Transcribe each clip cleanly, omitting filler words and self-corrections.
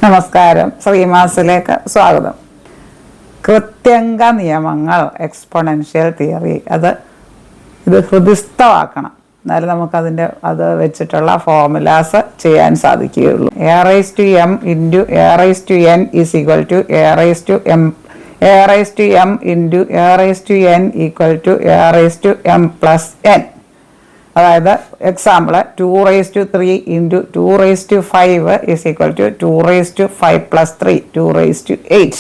നമസ്കാരം. ശ്രീമാസിലേക്ക് സ്വാഗതം. കൃത്യംഗ നിയമങ്ങൾ, എക്സ്പൊണൻഷ്യൽ തിയറി, ഇത് ഹൃദിസ്ഥമാക്കണം. എന്നാലും നമുക്കതിൻ്റെ അത് വെച്ചിട്ടുള്ള ഫോർമുലാസ് ചെയ്യാൻ സാധിക്കുകയുള്ളൂ. a raised to m into a raised to n is equal to a raised to m into a raised to n equal to a raised to m plus n. അതായത് example 2 raised to 3 into 2 raised to 5 is equal to 2 raised to 5 plus 3, 2 raised to 8.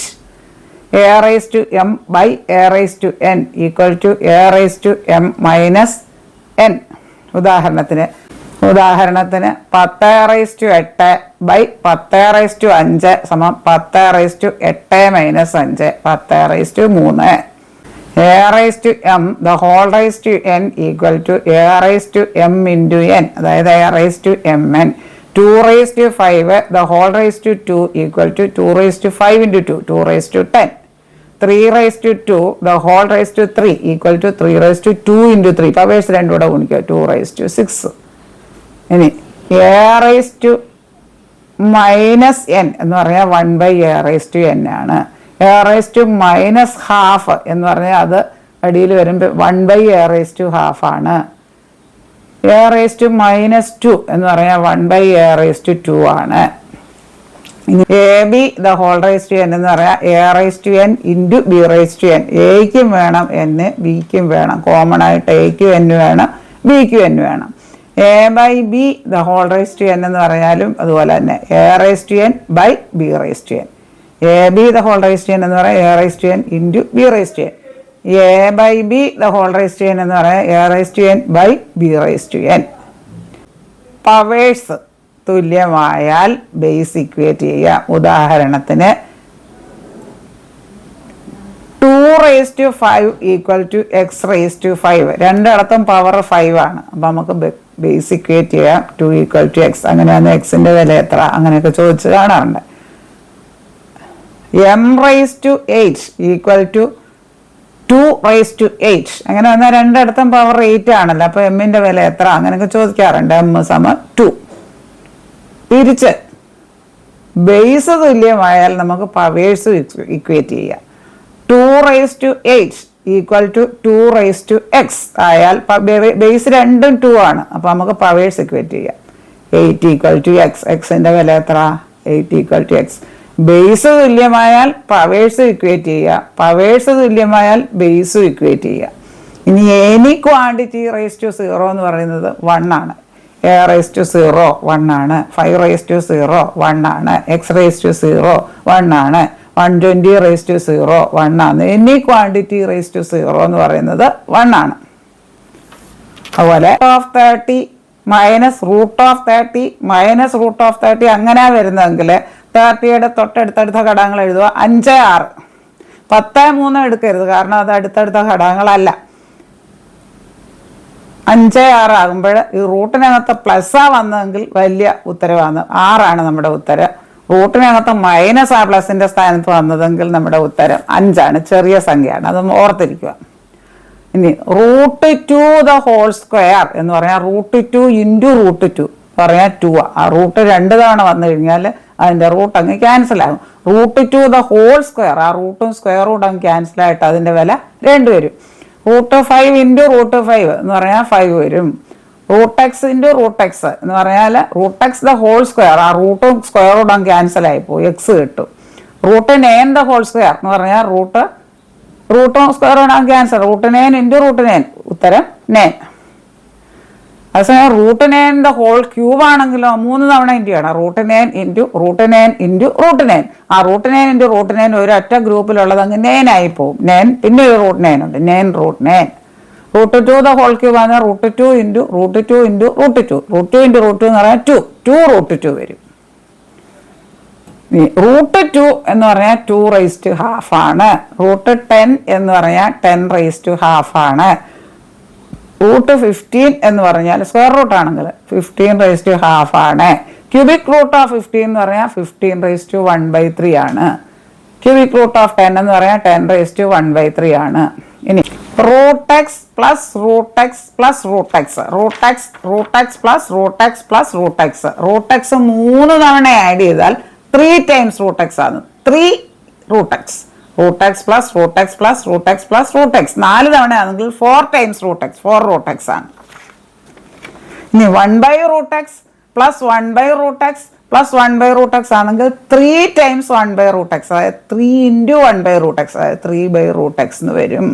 a raised to m by a raised to n equal to a raised to m minus n. ഉദാഹരണത്തിന് 10 raised to 8 by 10 raised to 5 സമം 10 raised to 8 minus 5, 10 raised to 3. a raised to m the whole raised to n equal to a raised to m into n, അതായത് a raised to mn. 2 raised to 5 the whole raised to 2 equal to 2 raised to 5 into 2, 2 raised to 10. 3 raised to 2 the whole raised to 3 equal to 3 raised to 2 into 3. Powers രണ്ടുകൂടെ ഗുണിക്കുക, 2 raised to 6. ഇനി a raised to minus n എന്ന് പറഞ്ഞാൽ 1 by a raised to n ആണ്. a raised to minus half എന്ന് പറഞ്ഞാൽ അത് അടിയിൽ വരുമ്പോൾ 1 by a raised to half ആണ്. a raised to minus 2 എന്ന് പറഞ്ഞാൽ 1 by a raised to 2 ആണ്. A B the whole raise to n എന്ന് പറയാം A raise to n into B raise to n. എയ്ക്കും വേണം എന്ന്, ബിക്കും വേണം. കോമൺ ആയിട്ട് എയ്ക്കും എൻ വേണം, ബിക്കും എൻ വേണം. A by B the whole raise to n എന്ന് പറഞ്ഞാലും അതുപോലെ തന്നെ A raise to n by B raise to n. A B the whole raise to n എന്ന് പറയാം A raise to n into B raise to n. A by B the whole raise to n എന്ന് പറയാം A raise to n by B raise to n. Powers തുല്യമായാൽ base equate ചെയ്യാം. ഉദാഹരണത്തിന് 2 raised to 5 equal to x raised to 5. രണ്ടിടത്തും power 5 ആണ്. അപ്പം നമുക്ക് base equate ചെയ്യാം 2 equal to x. അങ്ങനെയാണ് എക്സിൻ്റെ വില എത്ര, അങ്ങനെയൊക്കെ ചോദിച്ച് കാണാറുണ്ട്. m raised to 8 equal to 2 raised to 8. അങ്ങനെ വന്നാൽ രണ്ടിടത്തും പവർ 8 ആണല്ലോ. അപ്പോൾ എമ്മിൻ്റെ വില എത്ര, അങ്ങനെയൊക്കെ ചോദിക്കാറുണ്ട്. m സമം 2. തിരിച്ച് ബേസ് തുല്യമായാൽ നമുക്ക് പവേഴ്സ് ഇക്വേറ്റ് ചെയ്യാം. 2 raised to 8 equal to 2 raised to x ആയാൽ ബേസ് രണ്ടും 2 ആണ്. അപ്പോൾ നമുക്ക് പവേഴ്സ് ഇക്വേറ്റ് ചെയ്യാം. 8 ഈക്വൽ ടു എക്സ്, എക്സിൻ്റെ വില എത്ര, 8 ഈക്വൽ ടു എക്സ്. ബേസ് തുല്യമായാൽ പവേഴ്സ് ഇക്വേറ്റ് ചെയ്യുക, പവേഴ്സ് തുല്യമായാൽ ബേസും ഇക്വേറ്റ് ചെയ്യുക. ഇനി എനി ക്വാണ്ടിറ്റി റേസ് ടു 0 എന്ന് പറയുന്നത് 1 ആണ്. a raised to 0 1 ആണ്. 5 raised to 0 1 ആണ്. x raised to 0 1 ആണ്. 120 raised to 0 1 ആണ്. എനി ക്വാണ്ടിറ്റി റേസ് ടു 0 എന്ന് പറയുന്നത് 1 ആണ്. അതുപോലെ of 30 minus root of 30 minus root of 30 അങ്ങനെ വരുന്നതെങ്കിൽ 30യുടെ തൊട്ടടുത്തടുത്ത ഘടകങ്ങൾ എഴുതുക. 5 6 10 3 എടുക്കരുത്, കാരണം അത് അടുത്തടുത്ത ഘടകങ്ങളല്ല. 5 6 ആകുമ്പോൾ ഈ റൂട്ടിനകത്ത് പ്ലസ്സാ വന്നതെങ്കിൽ വലിയ ഉത്തരവാണ്, 6 ആണ് നമ്മുടെ ഉത്തരം. റൂട്ടിനകത്ത് മൈനസ് ആ പ്ലസിന്റെ സ്ഥാനത്ത് വന്നതെങ്കിൽ നമ്മുടെ ഉത്തരം 5 ആണ്, ചെറിയ സംഖ്യയാണ്, അത് ഓർത്തിരിക്കുക. ഇനി റൂട്ട് 2 ദ ഹോൾ സ്ക്വയർ എന്ന് പറഞ്ഞാൽ റൂട്ട് 2 ഇൻറ്റു റൂട്ട് 2 പറയാൻ 2 ആ റൂട്ട് 2 തവണ വന്നു കഴിഞ്ഞാൽ അതിൻ്റെ റൂട്ട് അങ്ങ് ക്യാൻസൽ ആകും. റൂട്ട് 2 ദ ഹോൾ സ്ക്വയർ, ആ റൂട്ടും സ്ക്വയർ റൂട്ട് അങ്ങ് ക്യാൻസൽ ആയിട്ട് അതിൻ്റെ വില 2 വരും. റൂട്ട് 5 ഇൻറ്റു റൂട്ട് 5 എന്ന് പറഞ്ഞാൽ 5 വരും. Root x into root x എന്ന് പറഞ്ഞാൽ root x the whole square, ആ റൂട്ടും സ്ക്വയർ റൂട്ടും ക്യാൻസൽ ആയിപ്പോയി, എക്സ് കിട്ടും. റൂട്ട് 9 ദ ഹോൾ സ്ക്വയർ എന്ന് പറഞ്ഞാൽ റൂട്ടും സ്ക്വയർ റൂട്ടും ക്യാൻസൽ, റൂട്ട് 9 ഇൻറ്റു റൂട്ട് 9 ഉത്തരം 9. അതേസമയം റൂട്ട് 9 ദ ഹോൾ ക്യൂബ് ആണെങ്കിലോ 3 തവണ ഇൻറ്റു ആണ്. Root 9 into root 9 into root 9, ആ റൂട്ട് 9 ഇൻറ്റു റൂട്ട് 9 ഒരൊറ്റ ഗ്രൂപ്പിലുള്ളത് അങ്ങ് 9 ആയി പോകും. 9 പിന്നെ ഒരു റൂട്ട് 9 ഉണ്ട്, 9 root 9. Root 2 the whole cube ആണ് root 2 into root 2 into root 2, root 2 into root 2 എന്ന് പറഞ്ഞാൽ 2 റൂട്ട് 2 വരും. റൂട്ട് 2 എന്ന് പറഞ്ഞാൽ 2 റൈസ് ടു ഹാഫ് ആണ്. റൂട്ട് 10 എന്ന് പറഞ്ഞാൽ 10 റൈസ് ടു ഹാഫ് ആണ്. റൂട്ട് 15 എന്ന് പറഞ്ഞാൽ സ്ക്വയർ റൂട്ട് ആണെങ്കിൽ 15 റൈസ് ടു ഹാഫ് ആണ്. ക്യൂബിക് റൂട്ട് ഓഫ് 15 എന്ന് പറഞ്ഞാൽ 15 റൈസ് ടു 1/3 ആണ്. ക്യൂബിക് റൂട്ട് ഓഫ് 10 എന്ന് പറഞ്ഞാൽ 10 റൈസ് ടു 1/3 ആണ്. ഇനി root x plus root x plus root x, root x plus root x plus root x. Root x 3 തവണ add ചെയ്താൽ 3 ടൈംസ് റൂട്ട് എക്സ് ആണ്. 3 root x, root x plus root x plus root x plus root x 4 തവണയാണെങ്കിൽ 4 times root x, 4 root x ആണ്. ഇനി 1 root x plus 1 root x plus 1 root x ആണെങ്കിൽ 3 times 1 root X, അതായത് 3 into 1 root X, അതായത് 3 root x എന്ന് വരും.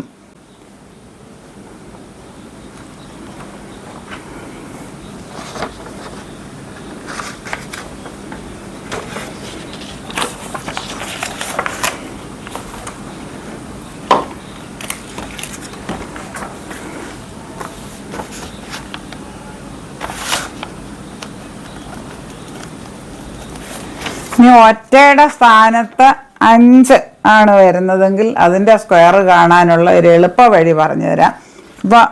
ഇനി ഒറ്റയുടെ സ്ഥാനത്ത് 5 ആണ് വരുന്നതെങ്കിൽ അതിൻ്റെ സ്ക്വയർ കാണാനുള്ള ഒരു എളുപ്പ വഴി പറഞ്ഞു തരാം. ഇപ്പോൾ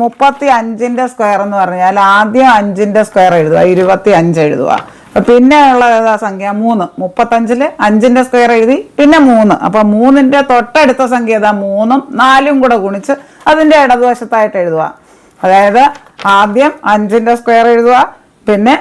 35ൻ്റെ സ്ക്വയർ എന്ന് പറഞ്ഞാൽ ആദ്യം 5ൻ്റെ സ്ക്വയർ എഴുതുക, 25 എഴുതുക. പിന്നെ ഉള്ള സംഖ്യ 3, 35ൽ 5ൻ്റെ സ്ക്വയർ എഴുതി പിന്നെ 3. അപ്പം 3ൻ്റെ തൊട്ടടുത്ത സംഖ്യ ഏതാ? 3ഉം 4ഉം കൂടെ ഗുണിച്ച് അതിൻ്റെ ഇടതുവശത്തായിട്ട് എഴുതുക. അതായത് ആദ്യം 5ൻ്റെ സ്ക്വയർ എഴുതുക, പിന്നെ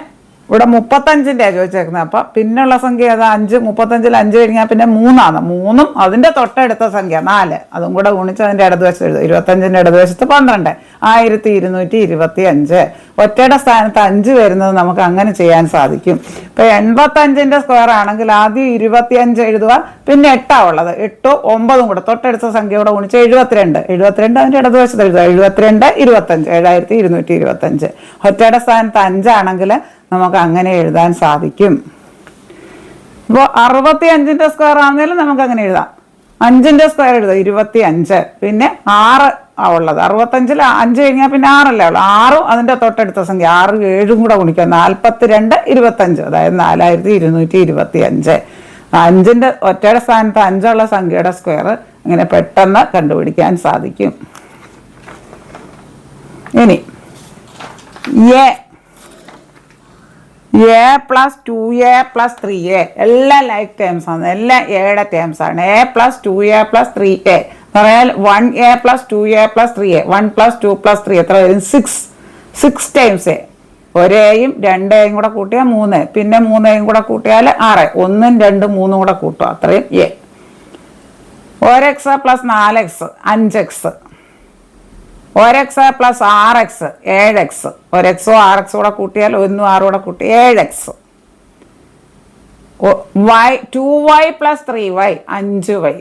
ഇവിടെ 35ൻ്റെ ചോദിച്ചേക്കുന്നത്. അപ്പം പിന്നെയുള്ള സംഖ്യ ഏതാ? 5. 35ൽ 5 കഴിഞ്ഞാൽ പിന്നെ 3ആണ്. 3ഉം അതിൻ്റെ തൊട്ടടുത്ത സംഖ്യ 4, അതും കൂടെ ഗുണിച്ച് അതിൻ്റെ ഇടതുവശത്ത് എഴുതും. 25ൻ്റെ ഇടതുവശത്ത് 12, 1225. ഒറ്റയുടെ സ്ഥാനത്ത് 5 വരുന്നത് നമുക്ക് അങ്ങനെ ചെയ്യാൻ സാധിക്കും. ഇപ്പം 85ൻ്റെ സ്ക്വയർ ആണെങ്കിൽ ആദ്യം 25 എഴുതുക, പിന്നെ 8 ഉള്ളത്, 8ഉം 9ഉം കൂടെ തൊട്ടടുത്ത സംഖ്യ കൂടെ ഗുണിച്ച് 72, 72 അതിൻ്റെ ഇടതുവശത്ത് എഴുതുക. 72, 25, 7225. ഒറ്റയുടെ സ്ഥാനത്ത് 5 ആണെങ്കിൽ നമുക്ക് അങ്ങനെ എഴുതാൻ സാധിക്കും. ഇപ്പോൾ 65ൻ്റെ സ്ക്വയർ ആണെങ്കിലും നമുക്ക് അങ്ങനെ എഴുതാം. 5ൻ്റെ സ്ക്വയർ എഴുതാം, 25, പിന്നെ 6 ഉള്ളത്. 65ൽ 5 കഴിഞ്ഞാൽ പിന്നെ 6 ഉള്ളൂ. 6ഉം അതിൻ്റെ തൊട്ടടുത്ത സംഖ്യ 6, 7ഉം കൂടെ ഗുണിക്കുക, 42, 25, അതായത് 4225. 5ൻ്റെ ഒറ്റയുടെ സ്ഥാനത്ത് 5 സംഖ്യയുടെ സ്ക്വയർ ഇങ്ങനെ പെട്ടെന്ന് കണ്ടുപിടിക്കാൻ സാധിക്കും. ഇനി A plus 2a plus 3a എല്ലാം ലൈക്ക് ടേംസ് ആണ്, എല്ലാം എയുടെ ടേംസ് ആണ്. A plus 2a plus 3a പറയാൽ 1a plus 2a plus 3a, 1 plus 2 plus 3 എത്ര വരും? 6 ടൈംസ് എ. ഒരേയും 2 കൂടെ കൂട്ടിയാൽ 3, പിന്നെ 3 കൂടെ കൂട്ടിയാൽ 6, 1, 2, 3 കൂടെ കൂട്ടുക, അത്രയും A. 1x plus 4x 5x, 1x plus 6x 7x, 1xോ 6x കൂടെ കൂട്ടിയാൽ 1ഉം 6 കൂടെ കൂട്ടി 7x. 2y plus 3y 5y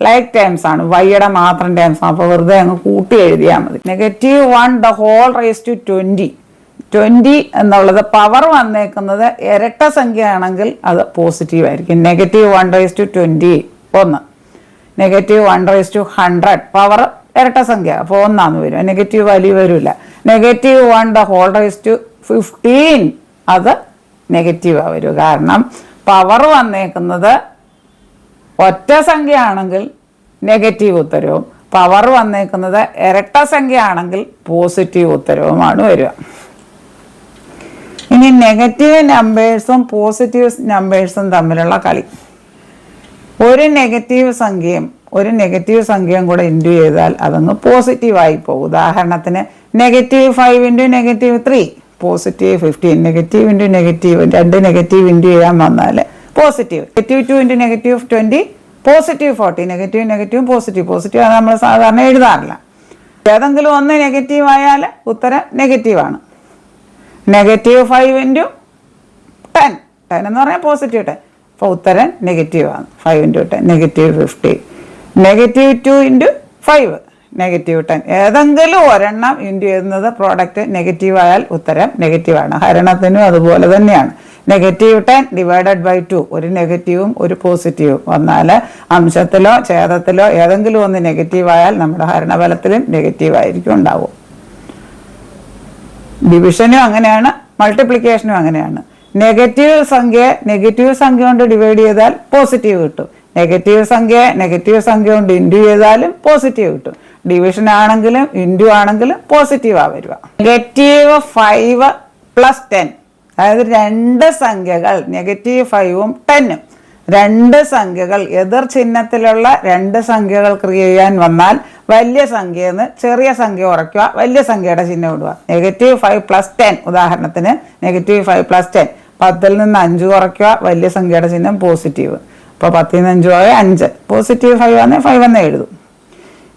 like terms ആണ്, വൈയുടെ മാത്രം ടേംസ് ആണ്. അപ്പോൾ വെറുതെ അങ്ങ് കൂട്ടി എഴുതിയാൽ മതി. -1 ദ ഹോൾ റേസ് ടു 20 എന്നുള്ളത് പവർ വന്നേക്കുന്നത് ഇരട്ട സംഖ്യ ആണെങ്കിൽ അത് പോസിറ്റീവ് ആയിരിക്കും. -1 raise to 20 1, -1 raise to 100 power ഇരട്ട സംഖ്യ, അപ്പോൾ 1 വരും, നെഗറ്റീവ് വാല്യൂ വരില്ല. -1 ദ ഹോൾ റേസ് ടു 15 അത് നെഗറ്റീവാണ് വരും. കാരണം പവർ വന്നേക്കുന്നത് ഒറ്റ സംഖ്യ ആണെങ്കിൽ നെഗറ്റീവ് ഉത്തരവും, പവർ വന്നേക്കുന്നത് ഇരട്ട സംഖ്യ ആണെങ്കിൽ പോസിറ്റീവ് ഉത്തരവുമാണ് വരിക. ഇനി നെഗറ്റീവ് നമ്പേഴ്സും പോസിറ്റീവ് നമ്പേഴ്സും തമ്മിലുള്ള കളി. ഒരു നെഗറ്റീവ് സംഖ്യയും കൂടെ ഇൻറ്റു ചെയ്താൽ അതങ്ങ് പോസിറ്റീവായി പോകും. ഉദാഹരണത്തിന് -5 into -3 positive 15, negative into negative 2 negative into ചെയ്യാൻ വന്നാൽ positive. -2 into -20 positive 40, negative positive അത് നമ്മൾ സാധാരണ എഴുതാറില്ല. ഏതെങ്കിലും ഒന്ന് നെഗറ്റീവ് ആയാൽ ഉത്തരം നെഗറ്റീവാണ്. -5 ഇൻറ്റു 10 എന്ന് പറഞ്ഞാൽ പോസിറ്റീവ് 10, അപ്പോൾ ഉത്തരം നെഗറ്റീവാണ്. 5 ഇൻറ്റു 10 -50. -2 ഇൻറ്റു 5 -10. ഏതെങ്കിലും ഒരെണ്ണം ഇൻറ്റു ചെയ്യുന്നത് പ്രോഡക്റ്റ് നെഗറ്റീവ് ആയാൽ ഉത്തരം നെഗറ്റീവാണ്. ഹരണത്തിനും അതുപോലെ തന്നെയാണ്. -10 ഡിവൈഡഡ് ബൈ 2 ഒരു നെഗറ്റീവും ഒരു പോസിറ്റീവും വന്നാൽ അംശത്തിലോ ഛേദത്തിലോ ഏതെങ്കിലും ഒന്ന് നെഗറ്റീവ് ആയാൽ നമ്മുടെ ഹരണഫലത്തിലും നെഗറ്റീവ് ആയിരിക്കും ഉണ്ടാവും. ഡിവിഷനും അങ്ങനെയാണ്, മൾട്ടിപ്ലിക്കേഷനും അങ്ങനെയാണ്. നെഗറ്റീവ് സംഖ്യ കൊണ്ട് ഡിവൈഡ് ചെയ്താൽ പോസിറ്റീവ് കിട്ടും. നെഗറ്റീവ് സംഖ്യ കൊണ്ട് ഇൻറ്റു ചെയ്താലും പോസിറ്റീവ് കിട്ടും. ഡിവിഷൻ ആണെങ്കിലും ഇൻറ്റു ആണെങ്കിലും പോസിറ്റീവാ വരിക. -5 പ്ലസ് 10 അതായത് രണ്ട് സംഖ്യകൾ -5ഉം 10ഉം രണ്ട് സംഖ്യകൾ എതിർ ചിഹ്നത്തിലുള്ള രണ്ട് സംഖ്യകൾ ചെയ്യാൻ വന്നാൽ വലിയ സംഖ്യയിൽ നിന്ന് ചെറിയ സംഖ്യ കുറയ്ക്കുക, വലിയ സംഖ്യയുടെ ചിഹ്നം ഇടുക. -5 പ്ലസ് 10 ഉദാഹരണത്തിന് -5 പ്ലസ് 10 10ൽ നിന്ന് 5 കുറയ്ക്കുക, വലിയ സംഖ്യയുടെ ചിഹ്നം പോസിറ്റീവ്. അപ്പോൾ 10ൽ നിന്ന് 5 പോയ 5, പോസിറ്റീവ് 5 ആണെങ്കിൽ 5 എന്ന് എഴുതും.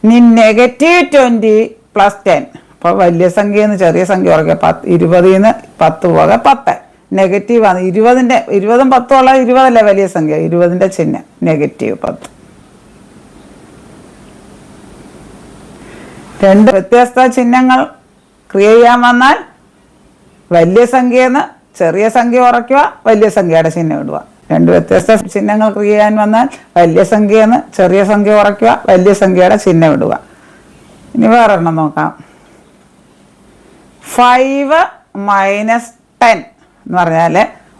ഇനി -20 + 10, അപ്പോൾ വലിയ സംഖ്യയിൽ നിന്ന് ചെറിയ സംഖ്യ കുറയ്ക്കുക. 20ൽ നിന്ന് 10 പോകെ 10, നെഗറ്റീവാണ്. 20ഉം 10ഉം ഉള്ള 20 വലിയ സംഖ്യ, 20ന്റെ ചിഹ്നം -10. രണ്ട് വ്യത്യസ്ത ചിഹ്നങ്ങൾ ക്രിയേറ്റ് ചെയ്യാൻ വന്നാൽ വലിയ സംഖ്യയിൽ നിന്ന് ചെറിയ സംഖ്യ കുറയ്ക്കുക, വലിയ സംഖ്യയുടെ ചിഹ്നം ഇടുക. രണ്ട് വ്യത്യസ്ത ചിഹ്നങ്ങൾ ക്രിയേറ്റ് ചെയ്യാൻ വന്നാൽ വലിയ സംഖ്യയിൽ നിന്ന് ചെറിയ സംഖ്യ കുറയ്ക്കുക, വലിയ സംഖ്യയുടെ ചിഹ്നം ഇടുക. ഇനി വേറൊരെണ്ണം നോക്കാം. 5 - 10 എന്ന് പറഞ്ഞാൽ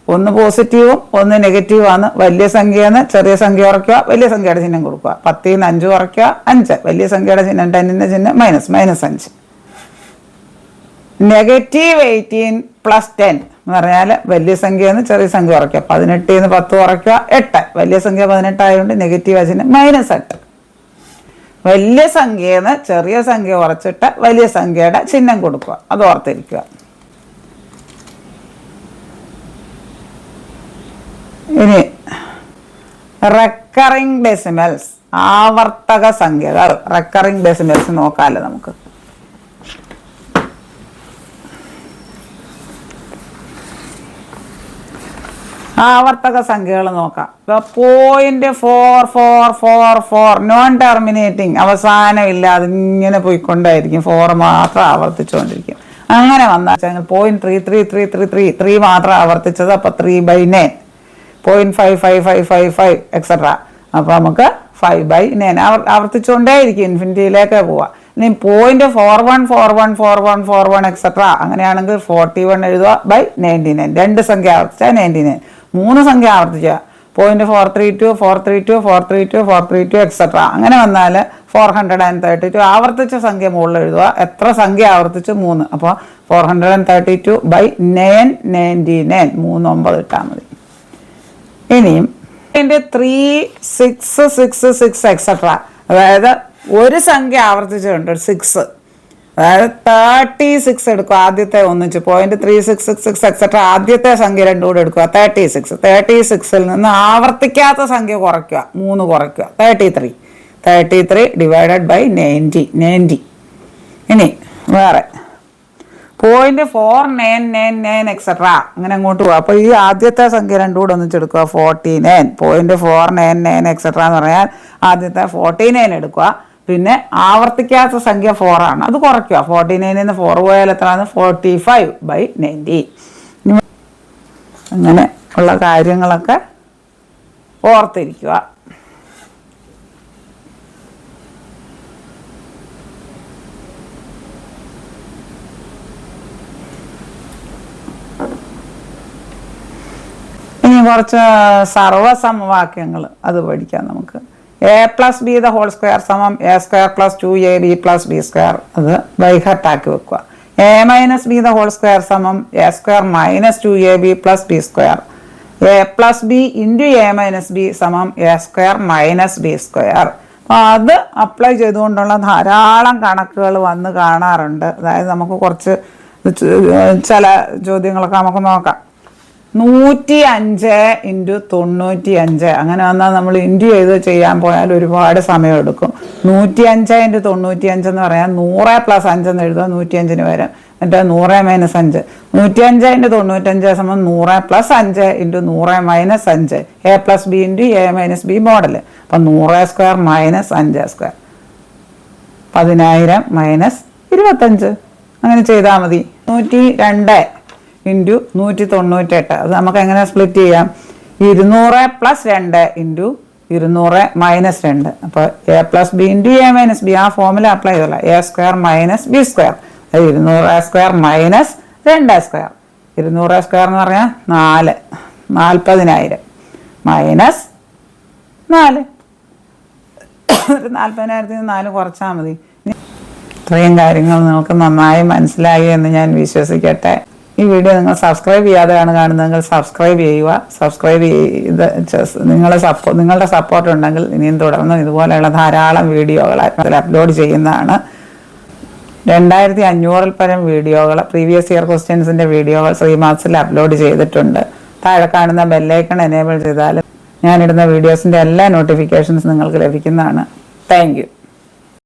ഒന്ന് പോസിറ്റീവും ഒന്ന് നെഗറ്റീവാണ്. വലിയ സംഖ്യയിൽ നിന്ന് ചെറിയ സംഖ്യ കുറയ്ക്കുക, വലിയ സംഖ്യയുടെ ചിഹ്നം കൊടുക്കുക. 10ൽ നിന്ന് 5 കുറയ്ക്കുക 5, വലിയ സംഖ്യയുടെ ചിഹ്നം 10ന്റെ ചിഹ്നം -5. -18 + 10 എന്ന് പറഞ്ഞാൽ വലിയ സംഖ്യയിൽ നിന്ന് ചെറിയ സംഖ്യ കുറയ്ക്കുക. 18ൽ നിന്ന് 10 കുറയ്ക്കുക 8, വലിയ സംഖ്യ 18 ആയതുകൊണ്ട് നെഗറ്റീവ് ചിഹ്നം -8. വലിയ സംഖ്യയിൽ നിന്ന് ചെറിയ സംഖ്യ കുറച്ചിട്ട് വലിയ സംഖ്യയുടെ ചിഹ്നം കൊടുക്കുക. അത് ഓർത്തിരിക്കുക. ഇനി റെക്കറിംഗ് ഡെസിമൽസ്, ആവർത്തക സംഖ്യകൾ. റെക്കറിംഗ് ഡെസിമൽസ് നോക്കാമല്ലോ നമുക്ക്. ആവർത്തക സംഖ്യകൾ നോക്കാം. ഇപ്പോൾ 0.4444 നോൺ ടെർമിനേറ്റിംഗ്, അവസാനം ഇല്ലാതെ ഇങ്ങനെ പോയിക്കൊണ്ടായിരിക്കും. 4 മാത്രം ആവർത്തിച്ചുകൊണ്ടിരിക്കും. അങ്ങനെ വന്നാൽ 0.33333 മാത്രം ആവർത്തിച്ചത്, അപ്പോൾ 3/9. 0.55555 എക്സെട്ര. അപ്പോൾ നമുക്ക് 5/9 ആവർത്തിച്ചുകൊണ്ടേയിരിക്കും, ഇൻഫിനിറ്റിയിലേക്ക് പോവാം. ഇനി 0.41414141 എക്സെട്ര, അങ്ങനെയാണെങ്കിൽ 41 എഴുതുക /99. 2 സംഖ്യ ആവർത്തിച്ചാൽ 99. 3 സംഖ്യ ആവർത്തിക്കുക 0.432 432 432 432 എക്സെട്ര. അങ്ങനെ വന്നാൽ 432. ആവർത്തിച്ച സംഖ്യ മുകളിൽ എഴുതുക. എത്ര സംഖ്യ ആവർത്തിച്ച്? 3. അപ്പോൾ 432/999, 3 ഇട്ടാൽ മതി. ഇനിയും 3 6 6 6 എക്സെട്ര, അതായത് ഒരു സംഖ്യ ആവർത്തിച്ചിട്ടുണ്ട് 6, അതായത് 36 എടുക്കുക. ആദ്യത്തെ ഒന്നിച്ച് 0.3666 എക്സെട്ര, ആദ്യത്തെ സംഖ്യ രണ്ടും കൂടെ എടുക്കുക 36. 36ൽ നിന്ന് ആവർത്തിക്കാത്ത സംഖ്യ കുറയ്ക്കുക, 3 കുറയ്ക്കുക 33. 33 / 90. ഇനി വേറെ 0.4999 എക്സെട്ര, അങ്ങനെ അങ്ങോട്ട് പോകുക. അപ്പോൾ ഈ ആദ്യത്തെ സംഖ്യ രണ്ടും കൂടെ ഒന്നിച്ചെടുക്കുക 49. 0.499 എക്സെട്ര എന്ന് പറഞ്ഞാൽ ആദ്യത്തെ 49 എടുക്കുക. പിന്നെ ആവർത്തിക്കാത്ത സംഖ്യ 4 ആണ്, അത് കുറയ്ക്കുക. 49ൽ നിന്ന് 4 പോയാൽ എത്രയാണ്? 45/90. അങ്ങനെ ഉള്ള കാര്യങ്ങളൊക്കെ ഓർത്തിരിക്കുക. ഇനി കുറച്ച് സർവ്വസമവാക്യങ്ങൾ അത് പഠിക്കാം നമുക്ക്. a + b² = a² + 2ab + b². അത് ബൈഹാർട്ടാക്കി വെക്കുക. a - b² = a² - 2ab + b². a + b × a - b = a² - b². അപ്പോൾ അത് അപ്ലൈ ചെയ്തുകൊണ്ടുള്ള ധാരാളം കണക്കുകൾ വന്ന് കാണാറുണ്ട്. അതായത് നമുക്ക് കുറച്ച് ചില ചോദ്യങ്ങളൊക്കെ നമുക്ക് നോക്കാം. 105 × 95, അങ്ങനെ വന്നാൽ നമ്മൾ ഇൻറ്റു ചെയ്ത് ചെയ്യാൻ പോയാൽ ഒരുപാട് സമയം എടുക്കും. 105 × 95 എന്ന് പറയാൻ 100 + 5 എന്ന് എഴുതുക 105ന് വരും. എന്നിട്ട് 100 - 5. 105 × 95 = 100 + 5 × 100 - 5. a + b × a - b model. അപ്പം 100² - 5². 10,000 - 25. അങ്ങനെ ചെയ്താൽ മതി. 102 × 198, അത് നമുക്ക് എങ്ങനെ സ്പ്ലിറ്റ് ചെയ്യാം? 200 + 2 × 200 - 2. അപ്പോൾ a + b × a - b, ആ ഫോമുല അപ്ലൈ ചെയ്തോളാം. a² - b², 200² - 2². 200² എന്ന് പറഞ്ഞാൽ 4, 40,000 -4. 40,000 4 കുറച്ചാൽ മതി. ഇത്രയും കാര്യങ്ങൾ നിങ്ങൾക്ക് നന്നായി മനസ്സിലായി എന്ന് ഞാൻ വിശ്വസിക്കട്ടെ. ഈ വീഡിയോ നിങ്ങൾ സബ്സ്ക്രൈബ് ചെയ്യാതെയാണ് കാണുന്നതെങ്കിൽ സബ്സ്ക്രൈബ് ചെയ്യുക. സബ്സ്ക്രൈബ് ചെയ്ത് നിങ്ങളുടെ സപ്പോർട്ട് ഉണ്ടെങ്കിൽ ഇനിയും തുടർന്ന് ഇതുപോലെയുള്ള ധാരാളം വീഡിയോകൾ അതിൽ അപ്ലോഡ് ചെയ്യുന്നതാണ്. 2500-ൽ പരം വീഡിയോകൾ, പ്രീവിയസ് ഇയർ ക്വസ്റ്റ്യൻസിൻ്റെ വീഡിയോകൾ ശ്രീമാത്സിൽ അപ്ലോഡ് ചെയ്തിട്ടുണ്ട്. താഴെ കാണുന്ന ബെല്ലൈക്കൺ എനേബിൾ ചെയ്താൽ ഞാനിടുന്ന വീഡിയോസിൻ്റെ എല്ലാ നോട്ടിഫിക്കേഷൻസ് നിങ്ങൾക്ക് ലഭിക്കുന്നതാണ്. Thank you.